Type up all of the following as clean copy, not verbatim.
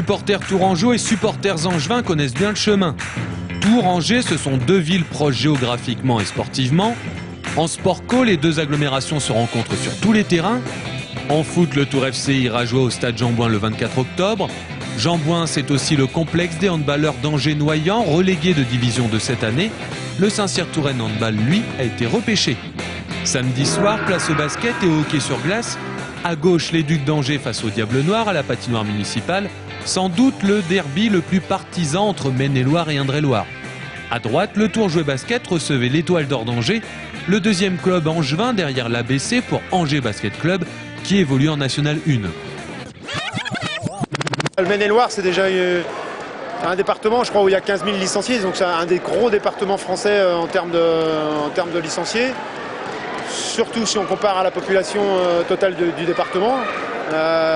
Supporters tourangeaux et supporters angevins connaissent bien le chemin. Tours, Angers, ce sont deux villes proches géographiquement et sportivement. En sport co, les deux agglomérations se rencontrent sur tous les terrains. En foot, le Tours FC ira jouer au stade Jean Bouin le 24 octobre. Jean Bouin, c'est aussi le complexe des handballeurs d'Angers-Noyant, relégué de division de cette année. Le Saint-Cyr-Touraine handball, lui, a été repêché. Samedi soir, place au basket et au hockey sur glace. À gauche, les Ducs d'Angers face aux Diables Noirs à la patinoire municipale. Sans doute le derby le plus partisan entre Maine-et-Loire et Indre-et-Loire. À droite, le Tours jouet basket recevait l'Étoile d'Or d'Angers, le deuxième club angevin derrière l'ABC pour Angers Basket Club qui évolue en National 1. Le Maine-et-Loire, c'est déjà un département, je crois, où il y a 15 000 licenciés, donc c'est un des gros départements français en termes de licenciés. Surtout si on compare à la population totale du département.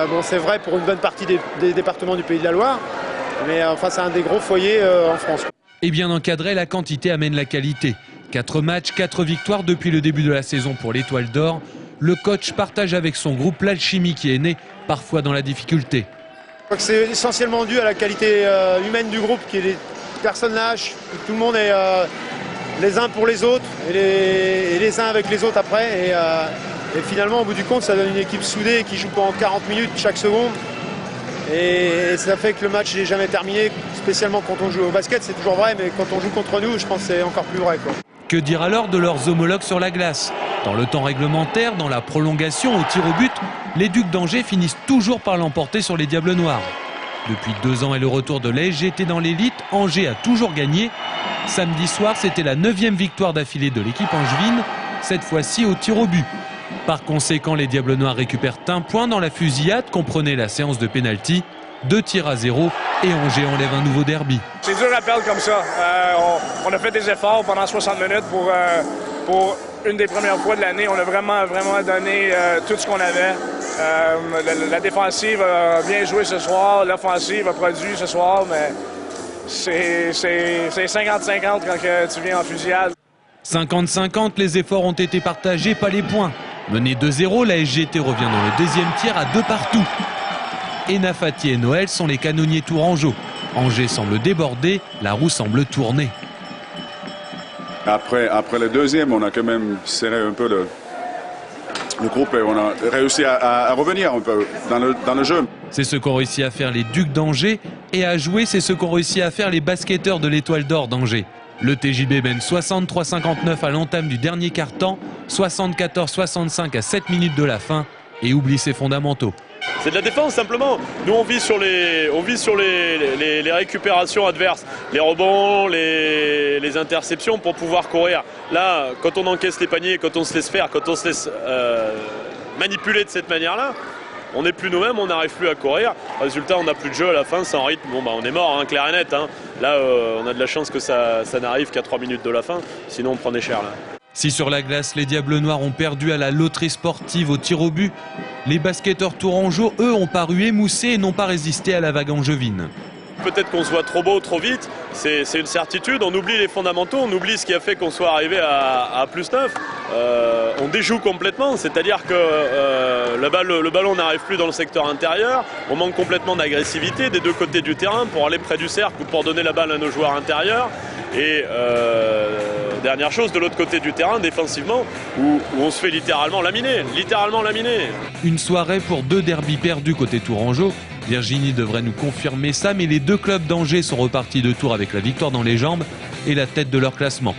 Bon, c'est vrai pour une bonne partie des départements du Pays de la Loire, mais enfin c'est un des gros foyers en France. Et bien encadré, la quantité amène la qualité. 4 matchs, 4 victoires depuis le début de la saison pour l'Étoile d'Or. Le coach partage avec son groupe l'alchimie qui est née, parfois dans la difficulté. Je crois que c'est essentiellement dû à la qualité humaine du groupe, qui est les personnes lâches, tout le monde est les uns pour les autres et les uns avec les autres après. Et finalement, au bout du compte, ça donne une équipe soudée qui joue pendant 40 minutes chaque seconde. Et ça fait que le match n'est jamais terminé, spécialement quand on joue au basket, c'est toujours vrai, mais quand on joue contre nous, je pense que c'est encore plus vrai, quoi. Que dire alors de leurs homologues sur la glace? Dans le temps réglementaire, dans la prolongation, au tir au but, les Ducs d'Angers finissent toujours par l'emporter sur les Diables Noirs. Depuis 2 ans et le retour de l'ASGT dans l'élite, Angers a toujours gagné. Samedi soir, c'était la 9e victoire d'affilée de l'équipe angevine, cette fois-ci au tir au but. Par conséquent, les Diables Noirs récupèrent un point dans la fusillade, comprenez la séance de pénalty, 2 tirs à 0 et Angers enlève un nouveau derby. C'est dur à perdre comme ça. On a fait des efforts pendant 60 minutes pour une des premières fois de l'année. On a vraiment donné tout ce qu'on avait. La défensive a bien joué ce soir, l'offensive a produit ce soir, mais c'est 50-50 quand tu viens en fusillade. 50-50, les efforts ont été partagés, pas les points. Mené 2-0, la SGT revient dans le deuxième tir à 2 partout. Enafati et Noël sont les canonniers tourangeaux. Angers semble déborder, la roue semble tourner. Après le deuxième, on a quand même serré un peu le groupe et on a réussi à revenir un peu dans le jeu. C'est ce qu'ont réussi à faire les Ducs d'Angers et à jouer, c'est ce qu'ont réussi à faire les basketteurs de l'Étoile d'Or d'Angers. Le TJB mène 63-59 à l'entame du dernier quart-temps, 74-65 à 7 minutes de la fin et oublie ses fondamentaux. C'est de la défense simplement. Nous on vit sur les récupérations adverses, les rebonds, les interceptions pour pouvoir courir. Là, quand on encaisse les paniers, quand on se laisse faire, quand on se laisse manipuler de cette manière-là, on n'est plus nous-mêmes, on n'arrive plus à courir. Résultat, on n'a plus de jeu à la fin, sans rythme. Bon, bah, on est mort, hein, clair et net. Hein. Là, on a de la chance que ça n'arrive qu'à 3 minutes de la fin. Sinon, on prenait cher là. Si sur la glace, les Diables Noirs ont perdu à la loterie sportive au tir au but, les basketteurs tourangeaux, eux, ont paru émoussés et n'ont pas résisté à la vague angevine. Peut-être qu'on se voit trop beau, trop vite, c'est une certitude. On oublie les fondamentaux, on oublie ce qui a fait qu'on soit arrivé à plus 9. On déjoue complètement, c'est-à-dire que le ballon n'arrive plus dans le secteur intérieur. On manque complètement d'agressivité des deux côtés du terrain pour aller près du cercle ou pour donner la balle à nos joueurs intérieurs. Et dernière chose, de l'autre côté du terrain, défensivement, où on se fait littéralement laminer. Une soirée pour 2 derbys perdus côté tourangeau. Virginie devrait nous confirmer ça, mais les 2 clubs d'Angers sont repartis de Tours avec la victoire dans les jambes et la tête de leur classement.